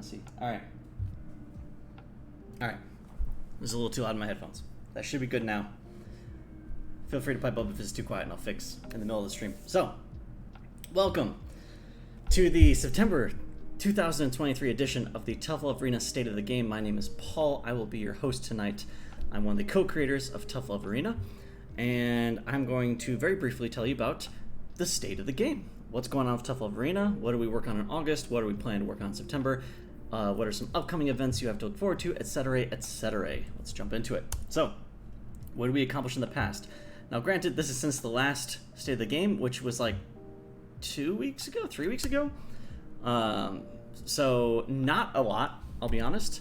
Let's see. All right. This is a little too loud in my headphones. That should be good now. Feel free to pipe up if it's too quiet and I'll fix in the middle of the stream. So, welcome to the September 2023 edition of the Tough Love Arena State of the Game. My name is Paul. I will be your host tonight. I'm one of the co-creators of Tough Love Arena, and I'm going to very briefly tell you about the state of the game. What's going on with Tough Love Arena? What do we work on in August? What do we plan to work on in September? What are some upcoming events you have to look forward to, etc., etc. Let's jump into it. So, what did we accomplish in the past? Now, granted, this is since the last State of the Game, which was like 3 weeks ago. So, not a lot, I'll be honest.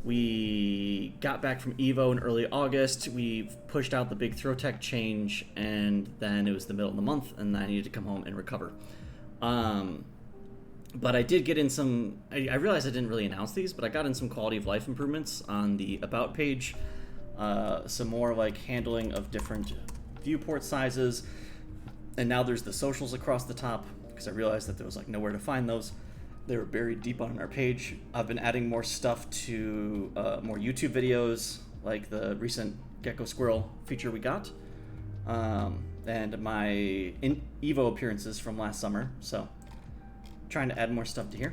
We got back from EVO in early August. We pushed out the big Throw Tech change, and then it was the middle of the month, and I needed to come home and recover. But I did get in some... I realized I didn't really announce these, but I got in some quality of life improvements on the About page. Some more like handling of different viewport sizes. And now there's the socials across the top, because I realized that there was like nowhere to find those. They were buried deep on our page. I've been adding more stuff to more YouTube videos, like the recent Gecko Squirrel feature we got. And my EVO appearances from last summer, so... trying to add more stuff to here.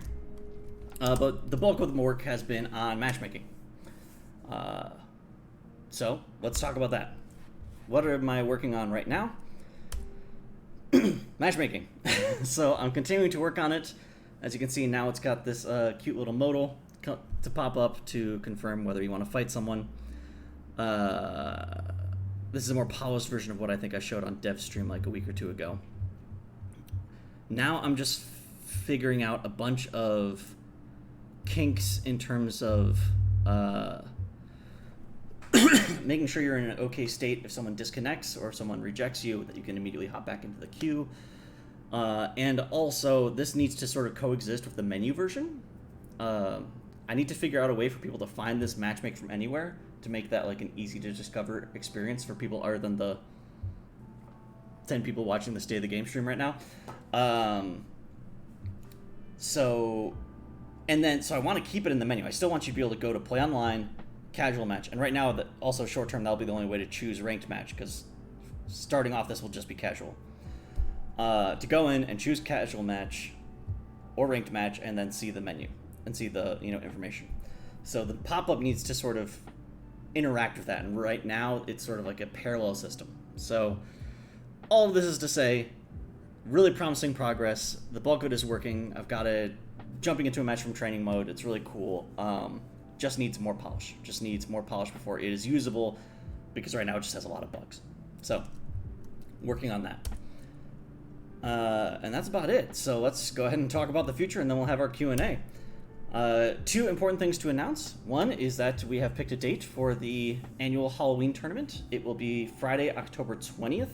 But the bulk of the work has been on matchmaking. So let's talk about that. What am I working on right now? Matchmaking. So I'm continuing to work on it. As you can see, now it's got this cute little modal to pop up to confirm whether you want to fight someone. This is a more polished version of what I think I showed on Dev Stream like a week or two ago. Now I'm just figuring out a bunch of kinks in terms of making sure you're in an okay state if someone disconnects or if someone rejects you, that you can immediately hop back into the queue. And also, this needs to sort of coexist with the menu version. I need to figure out a way for people to find this matchmake from anywhere to make that like an easy to discover experience for people other than the 10 people watching the State of the Game stream right now. So I want to keep it in the menu. I still want you to be able to go to play online, casual match, and right now, also short term, that'll be the only way to choose ranked match, because starting off this will just be casual. To go in and choose casual match or ranked match, and then see the menu and see the information. So the pop-up needs to sort of interact with that, and right now it's sort of like a parallel system. So all of this is to say, really promising progress. The bulk of it is working. I've got it jumping into a match from training mode. It's really cool. Just needs more polish. Just needs more polish before it is usable, because right now it just has a lot of bugs. So, working on that. And that's about it. So let's go ahead and talk about the future, and then we'll have our Q&A. Two important things to announce. One is that we have picked a date for the annual Halloween tournament. It will be Friday, October 20th.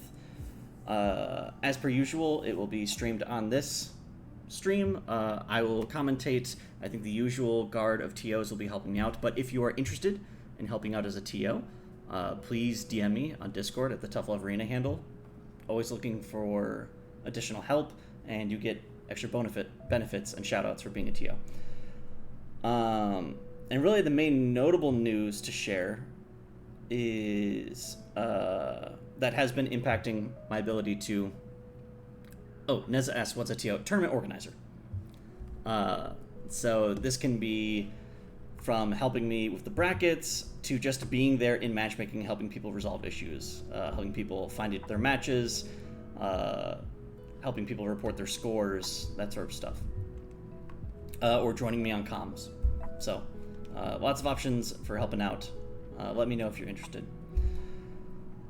As per usual, it will be streamed on this stream. I will commentate. I think the usual guard of TOs will be helping me out, but if you are interested in helping out as a TO, please DM me on Discord at the Tough Love Arena handle. Always looking for additional help, and you get extra benefits and shoutouts for being a TO. And really the main notable news to share is... that has been impacting my ability to... Oh, Neza asks, what's a TO? Tournament organizer. So this can be from helping me with the brackets to just being there in matchmaking, helping people resolve issues, helping people find their matches, helping people report their scores, that sort of stuff. Or joining me on comms. So, lots of options for helping out. Let me know if you're interested.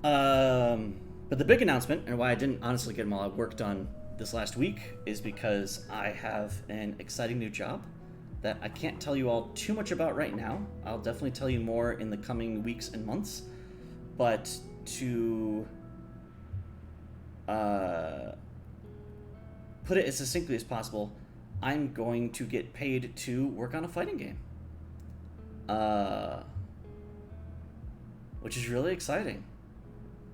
But the big announcement, and why I didn't honestly get all my work done this last week, is because I have an exciting new job that I can't tell you all too much about right now. I'll definitely tell you more in the coming weeks and months. But to put it as succinctly as possible, I'm going to get paid to work on a fighting game. Which is really exciting.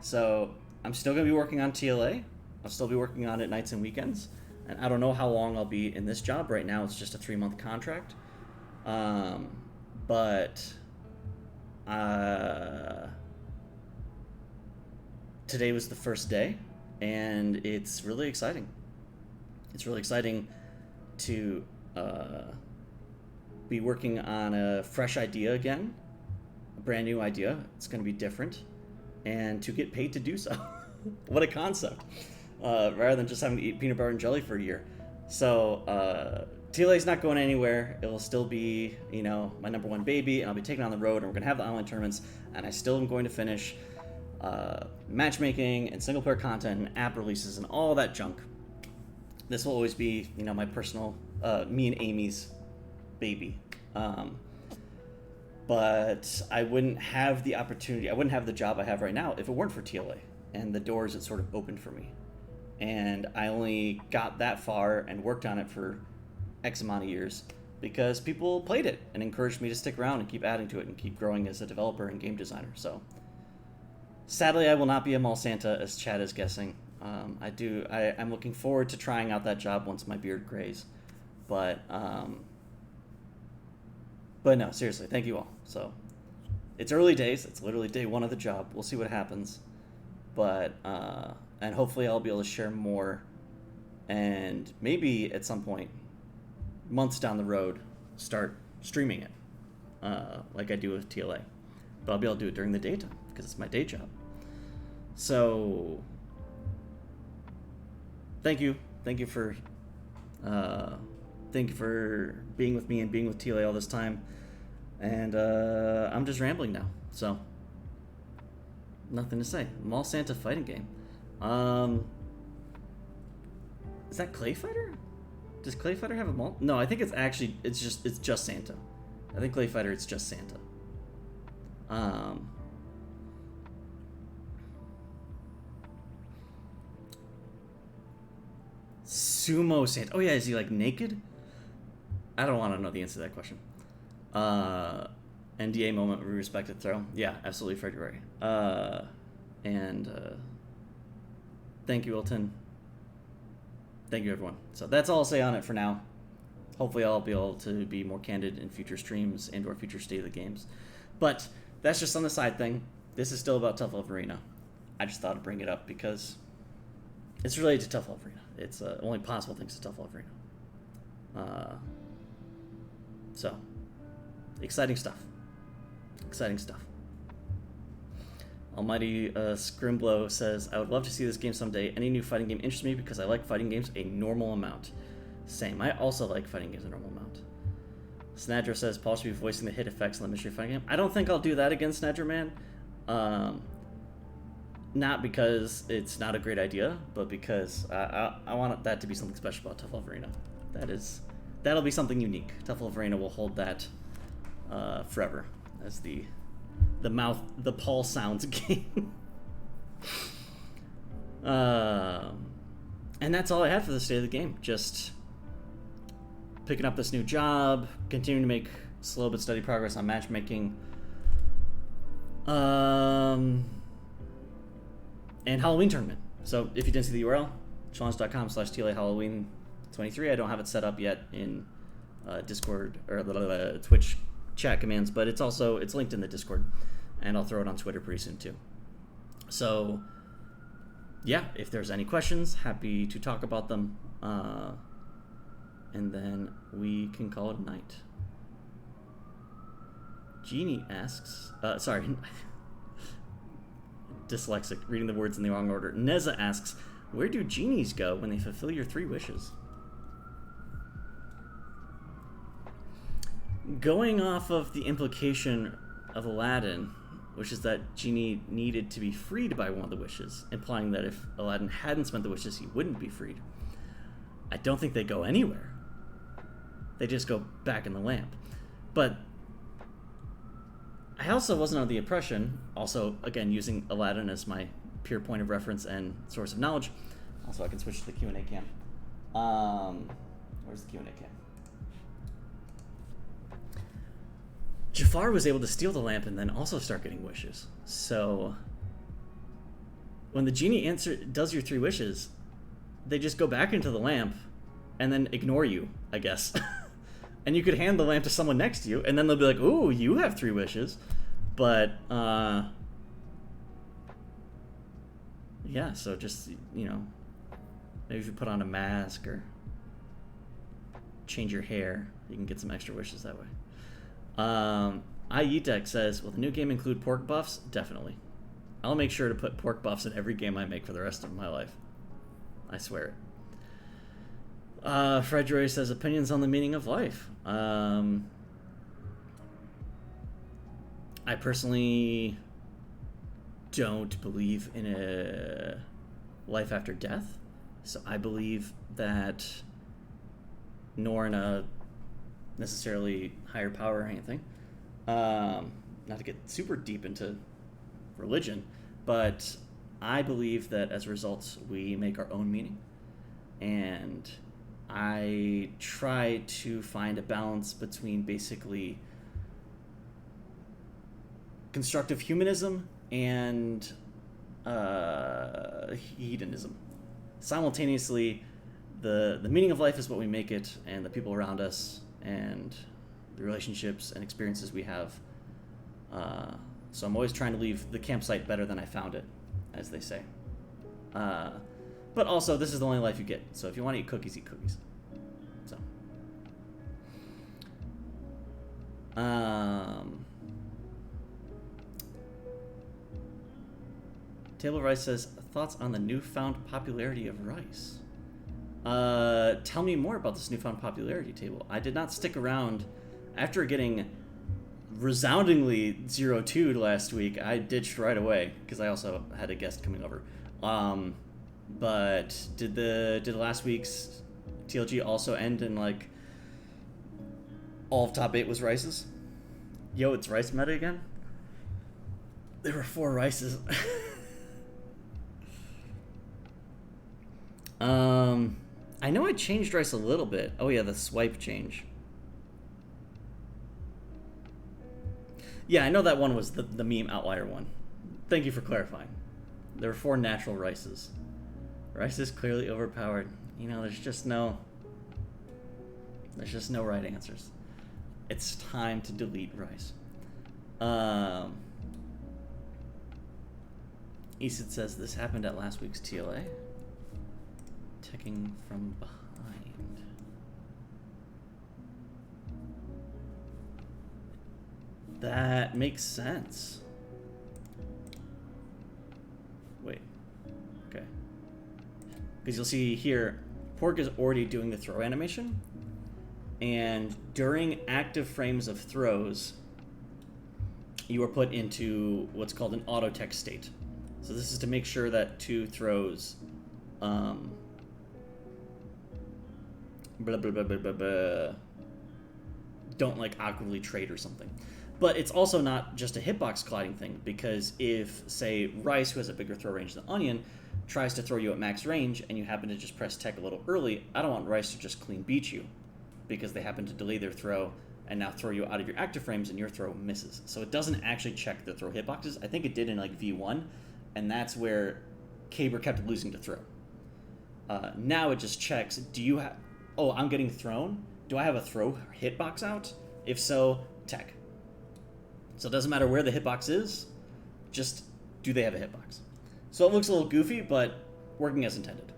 So I'm still going to be working on TLA. I'll still be working on it nights and weekends. And I don't know how long I'll be in this job. Right now it's just a 3-month contract. But today was the first day, and it's really exciting. It's really exciting to be working on a fresh idea again, a brand new idea. It's going to be different, and to get paid to do so. What a concept! Rather than just having to eat peanut butter and jelly for a year. So TLA's not going anywhere. It will still be, my number one baby, and I'll be taking it on the road, and we're going to have the online tournaments, and I still am going to finish matchmaking and single player content and app releases and all that junk. This will always be, my personal, me and Amy's baby. But I wouldn't have the opportunity, I wouldn't have the job I have right now if it weren't for TLA and the doors it sort of opened for me. And I only got that far and worked on it for X amount of years because people played it and encouraged me to stick around and keep adding to it and keep growing as a developer and game designer. So sadly, I will not be a mall Santa, as Chad is guessing. I'm looking forward to trying out that job once my beard grays. But no, seriously, thank you all. So it's early days. It's literally day one of the job. We'll see what happens. But and hopefully I'll be able to share more, and maybe at some point, months down the road, start streaming it like I do with TLA. But I'll be able to do it during the daytime because it's my day job. So thank you for being with me and being with TLA all this time. And I'm just rambling now, so nothing to say. Mall Santa fighting game. Is that Clay Fighter? Does Clay Fighter have a mall? No, I think it's just Santa. I think Clay Fighter, it's just Santa. Sumo Santa. Oh yeah, is he like naked? I don't want to know the answer to that question. NDA moment, we respected throw. Yeah, absolutely, February. And thank you, Wilton. Thank you, everyone. So that's all I'll say on it for now. Hopefully I'll be able to be more candid in future streams and or future state of the games. But that's just on the side thing. This is still about Tough Love Arena. I just thought I'd bring it up because it's related to Tough Love Arena. It's only possible things to Tough Love Arena. So, exciting stuff. Exciting stuff. Almighty Scrimblow says, I would love to see this game someday. Any new fighting game interests me because I like fighting games a normal amount. Same. I also like fighting games a normal amount. Snadra says, Paul should be voicing the hit effects on the Mystery Fighting game. I don't think I'll do that again, Snadra Man. Not because it's not a great idea, but because I want that to be something special about Tough Love Arena. That'll be something unique. Tough Love Arena will hold that forever as the Paul Sounds game. And that's all I had for the state of the game. Just picking up this new job, continuing to make slow but steady progress on matchmaking. And Halloween tournament. So if you didn't see the URL, challenge.com/TLA Halloween 23. I don't have it set up yet in Discord or Twitch chat commands, but it's linked in the Discord, and I'll throw it on Twitter pretty soon too. So yeah, if there's any questions, happy to talk about them, and then we can call it a night. Jeannie asks, dyslexic, reading the words in the wrong order. Neza asks, where do genies go when they fulfill your 3 wishes? Going off of the implication of Aladdin, which is that Genie needed to be freed by one of the wishes, implying that if Aladdin hadn't spent the wishes, he wouldn't be freed. I don't think they go anywhere. They just go back in the lamp. But I also wasn't under the impression, also, again, using Aladdin as my pure point of reference and source of knowledge. Also, I can switch to the Q&A cam. Where's the Q&A cam? Jafar was able to steal the lamp and then also start getting wishes. So when the genie does your 3 wishes, they just go back into the lamp and then ignore you, I guess. And you could hand the lamp to someone next to you, and then they'll be like, "Ooh, you have 3 wishes." But yeah, so just, you know, maybe if you put on a mask or change your hair, you can get some extra wishes that way. IETech says, will the new game include pork buffs? Definitely. I'll make sure to put pork buffs in every game I make for the rest of my life. I swear it. Fred Joy says, opinions on the meaning of life. I personally don't believe in a life after death. So I believe that, nor in a necessarily higher power or anything. Not to get super deep into religion, but I believe that as a result, we make our own meaning. And I try to find a balance between basically constructive humanism and hedonism. Simultaneously, the meaning of life is what we make it, and the people around us, and the relationships and experiences we have. So I'm always trying to leave the campsite better than I found it, as they say. But also, this is the only life you get. So if you want to eat cookies, eat cookies. So. Table of Rice says, thoughts on the newfound popularity of rice? Tell me more about this newfound popularity, Table. I did not stick around after getting resoundingly 0-2'd last week. I ditched right away because I also had a guest coming over. But did the last week's TLG also end in like all of top 8 was rices? Yo, it's rice meta again? There were 4 rices. I know I changed rice a little bit. Oh yeah, the swipe change. Yeah, I know that one was the meme outlier one. Thank you for clarifying. There were 4 natural rices. Rice is clearly overpowered. You know, there's just no right answers. It's time to delete rice. Easton says this happened at last week's TLA. Checking from behind. That makes sense. Wait. Okay. Because you'll see here, Pork is already doing the throw animation. And during active frames of throws, you are put into what's called an auto text state. So this is to make sure that 2 throws don't like awkwardly trade or something. But it's also not just a hitbox colliding thing, because if, say, Rice, who has a bigger throw range than Onion, tries to throw you at max range and you happen to just press tech a little early, I don't want Rice to just clean beat you because they happen to delay their throw and now throw you out of your active frames and your throw misses. So it doesn't actually check the throw hitboxes. I think it did in like V1, and that's where Caber kept losing to throw. Now it just checks, do you have... Oh, I'm getting thrown? Do I have a throw hitbox out? If so, tech. So it doesn't matter where the hitbox is, just do they have a hitbox? So it looks a little goofy, but working as intended.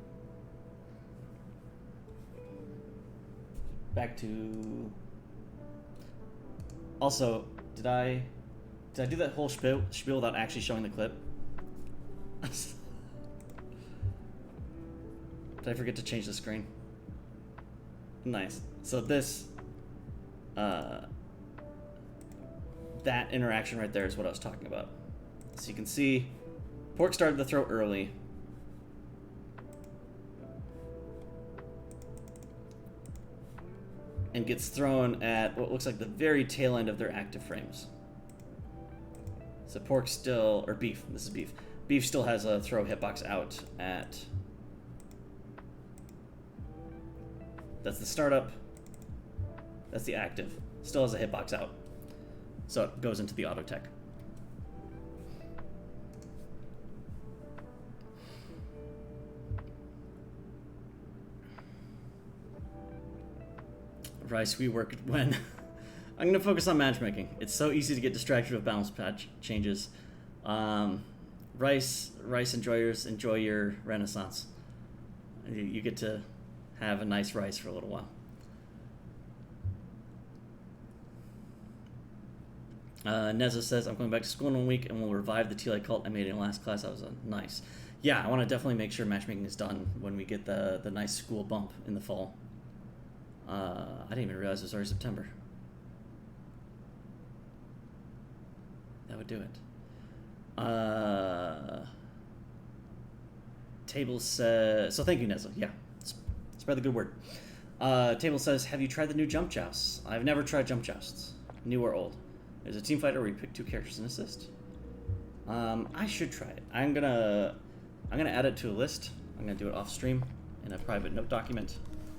Back to... Also, did I do that whole spiel without actually showing the clip? Did I forget to change the screen? Nice. So this, that interaction right there is what I was talking about. So you can see, Pork started the throw early. And gets thrown at what looks like the very tail end of their active frames. So Pork still, or Beef, this is Beef. Beef still has a throw hitbox out at... That's the startup. That's the active. Still has a hitbox out. So it goes into the auto tech. Rice, we work when. I'm gonna focus on matchmaking. It's so easy to get distracted with balance patch changes. Rice enjoyers, enjoy your renaissance. You get to have a nice rice for a little while. Neza says, I'm going back to school in 1 week and we'll revive the TLA cult I made in last class. That was nice. Yeah, I want to definitely make sure matchmaking is done when we get the nice school bump in the fall. I didn't even realize it was already September. That would do it. Table says... So thank you, Neza. Yeah, spread the good word. Table says, have you tried the new jump jousts? I've never tried jump jousts. New or old? There's a team fighter where you pick 2 characters and assist. I should try it. I'm gonna add it to a list. I'm gonna do it off stream in a private note document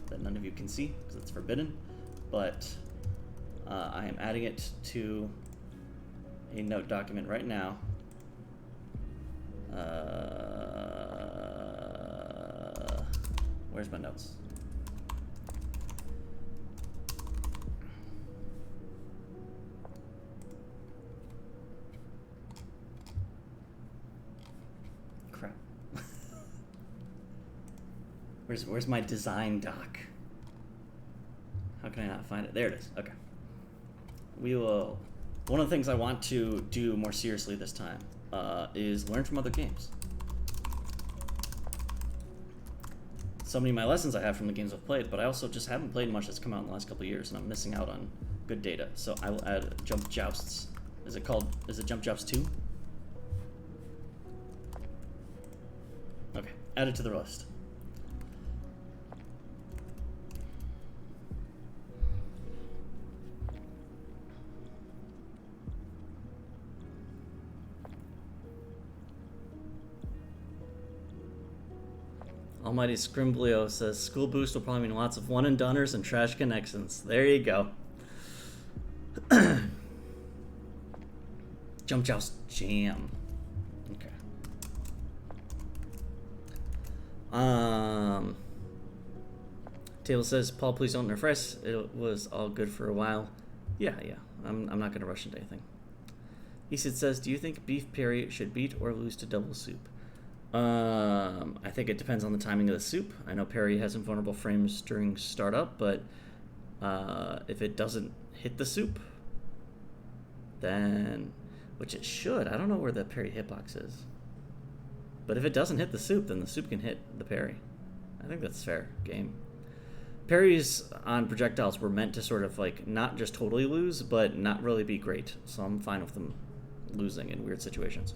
that none of you can see because it's forbidden. But I am adding it to a note document right now. Where's my notes? Crap. Where's my design doc? How can I not find it? There it is. Okay. We will. One of the things I want to do more seriously this time is learn from other games. So many of my lessons I have from the games I've played, but I also just haven't played much that's come out in the last couple of years, and I'm missing out on good data. So I will add Jump Jousts. Is it Jump Jousts 2? Okay, add it to the list. Almighty Scrimblio says, school boost will probably mean lots of one-and-doners and trash connections. There you go. Jump Joust Jam. Okay. Table says, Paul, please don't nerf rice. It was all good for a while. Yeah. I'm not going to rush into anything. Easton says, do you think Beef Perry should beat or lose to Double Soup? I think it depends on the timing of the soup. I know Perry has invulnerable frames during startup, but if it doesn't hit the soup, then, which it should. I don't know where the Perry hitbox is. But if it doesn't hit the soup, then the soup can hit the Perry. I think that's fair game. Parries on projectiles were meant to sort of like not just totally lose, but not really be great. So I'm fine with them losing in weird situations.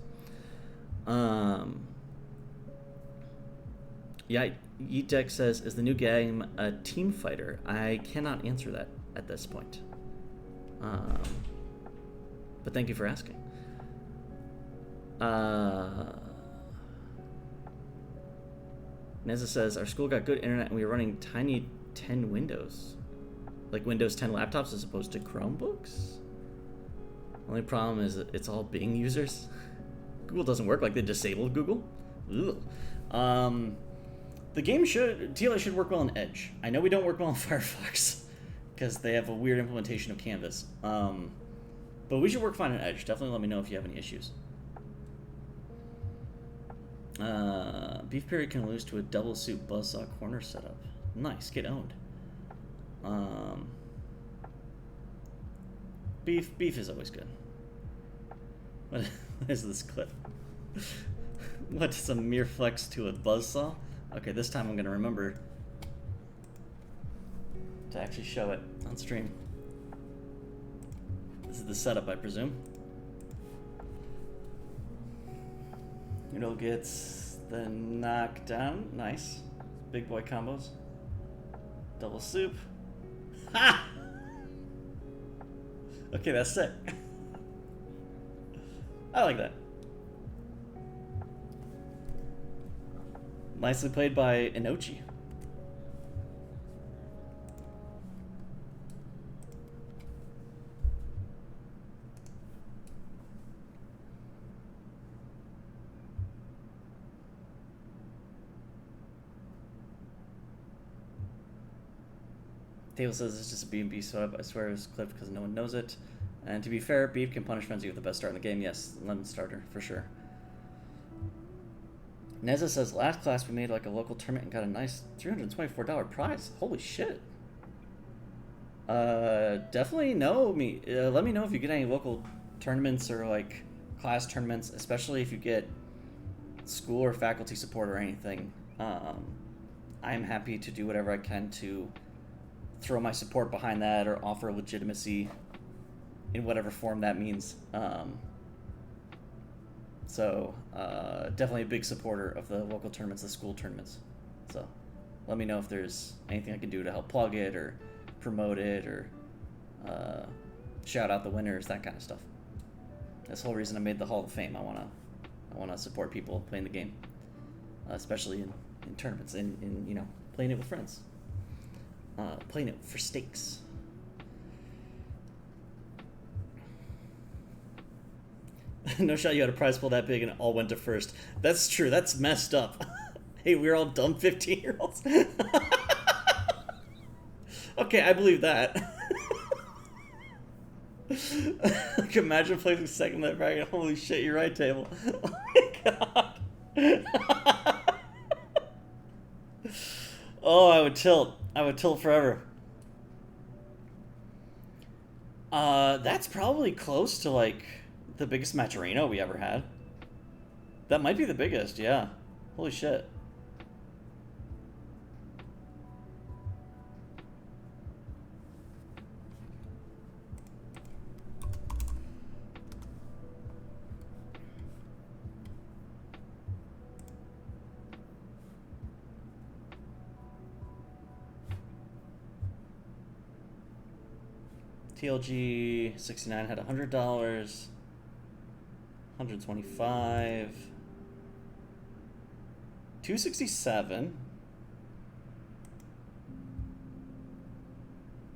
Yeah, Yeetek says, is the new game a team fighter? I cannot answer that at this point. But thank you for asking. Neza says, our school got good internet and we were running tiny 10 Windows. Like Windows 10 laptops as opposed to Chromebooks? Only problem is that it's all Bing users. Google doesn't work, like they disabled Google. Ugh. The game TLA should work well on Edge. I know we don't work well on Firefox because they have a weird implementation of Canvas. But we should work fine on Edge. Definitely let me know if you have any issues. Beef Perry can lose to a double soup buzzsaw corner setup. Nice, get owned. Beef is always good. What is this clip? What's a mere flex to a buzzsaw? Okay, this time I'm gonna remember to actually show it on stream. This is the setup, I presume. Uno gets the knockdown. Nice. Big boy combos. Double soup. Ha! Okay, that's sick. I like that. Nicely played by Inochi. table says it's just a B&B, so I swear it was clipped because no one knows it. And to be fair, beef can punish friends with the best start in the game. Yes, lemon starter, for sure. Neza says, last class we made like a local tournament and got a nice $324 prize. Holy shit. Definitely know me. Let me know if you get any local tournaments or like class tournaments, especially if you get school or faculty support or anything. I'm happy to do whatever I can to throw my support behind that or offer legitimacy in whatever form that means. So definitely a big supporter of the local tournaments, the school tournaments. So let me know if there's anything I can do to help plug it or promote it or shout out the winners, that kind of stuff. That's the whole reason I made the Hall of Fame. I wanna support people playing the game, especially in tournaments, in you know, playing it with friends, playing it for stakes. No shot you had a prize pool that big and it all went to first. That's true. That's messed up. Hey, we're all dumb 15-year-olds. Okay, I believe that. Like, imagine placing second in that bracket. Holy shit, you're right, table. Oh my god. Oh, I would tilt. I would tilt forever. That's probably close to, like, the biggest Matcherino we ever had. That might be the biggest, yeah. Holy shit. TLG 69 had $100, 125, 267.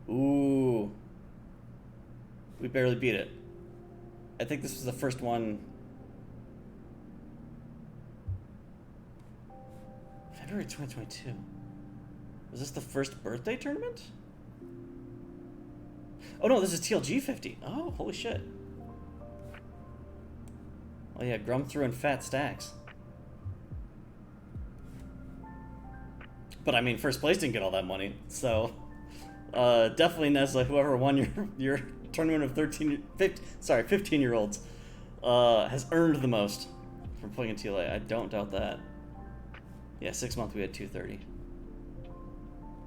Ooh, we barely beat it. I think this was the first one. February 2022. Was this the first birthday tournament? Oh no, this is TLG 50. Oh, holy shit. Oh yeah, Grum threw in fat stacks. But I mean, first place didn't get all that money, so definitely Nesla, whoever won your tournament of 15-year-olds, has earned the most from playing in TLA. I don't doubt that. Yeah, 6 months we had 230.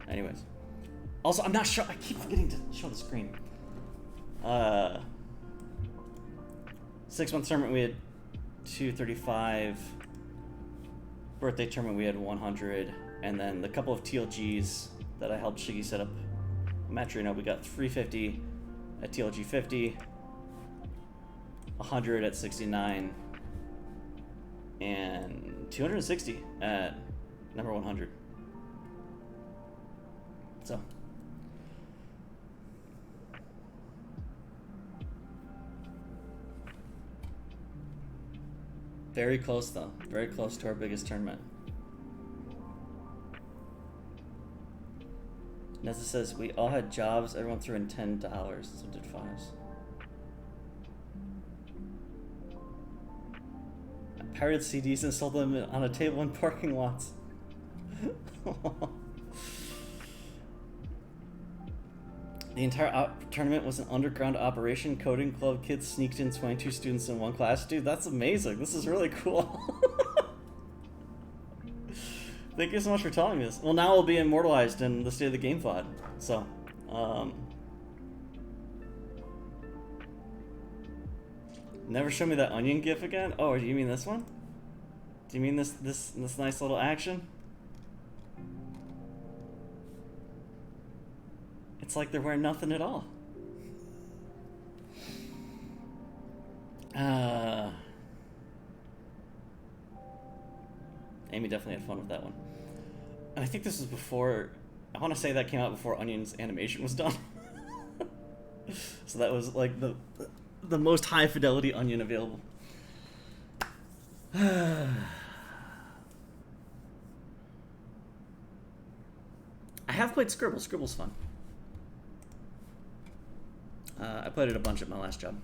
Anyways. Also, I'm not sure. I keep forgetting to show the screen. 6 month tournament we had 235. Birthday tournament we had 100, and then the couple of TLGs that I helped Shiggy set up Matcherino, we got 350 at TLG 50, 100 at 69, and 260 at number 100. So. Very close, though. Very close to our biggest tournament. Nessa says, we all had jobs. Everyone threw in $10. So did fives. I pirated CDs and sold them on a table in parking lots. The entire tournament was an underground operation. Coding club kids sneaked in 22 students in one class. Dude, that's amazing. This is really cool. Thank you so much for telling me this. Well, now it'll be immortalized in the State of the Game VOD. So, never show me that onion gif again? Oh, do you mean this one? Do you mean this nice little action? It's like they're wearing nothing at all. Amy definitely had fun with that one. And I think this was before, I want to say that came out before Onion's animation was done. So that was like the most high fidelity Onion available. I have played Scribble. Scribble's fun. I played it a bunch at my last job.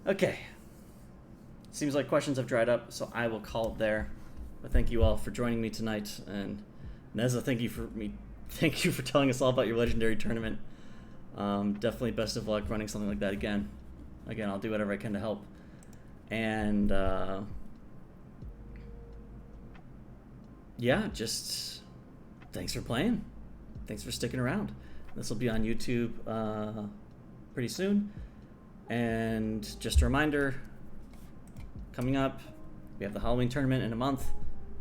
Okay. Seems like questions have dried up, so I will call it there. But thank you all for joining me tonight, and Neza, thank you for telling us all about your legendary tournament. Definitely best of luck running something like that again. Again, I'll do whatever I can to help. And yeah, just thanks for playing. Thanks for sticking around. This will be on YouTube pretty soon. And just a reminder, coming up, we have the Halloween tournament in a month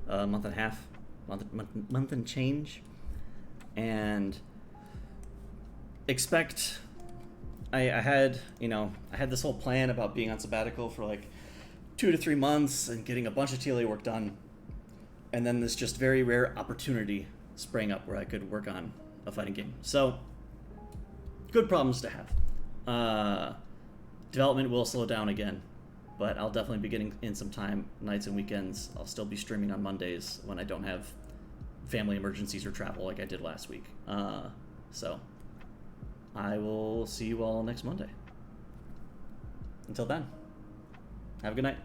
and a half, month and change. And expect, I had this whole plan about being on sabbatical for like 2 to 3 months and getting a bunch of TLA work done. And then this just very rare opportunity sprang up where I could work on a fighting game. So, good problems to have. Development will slow down again, but I'll definitely be getting in some time, nights and weekends. I'll still be streaming on Mondays when I don't have family emergencies or travel like I did last week. So, I will see you all next Monday. Until then, have a good night.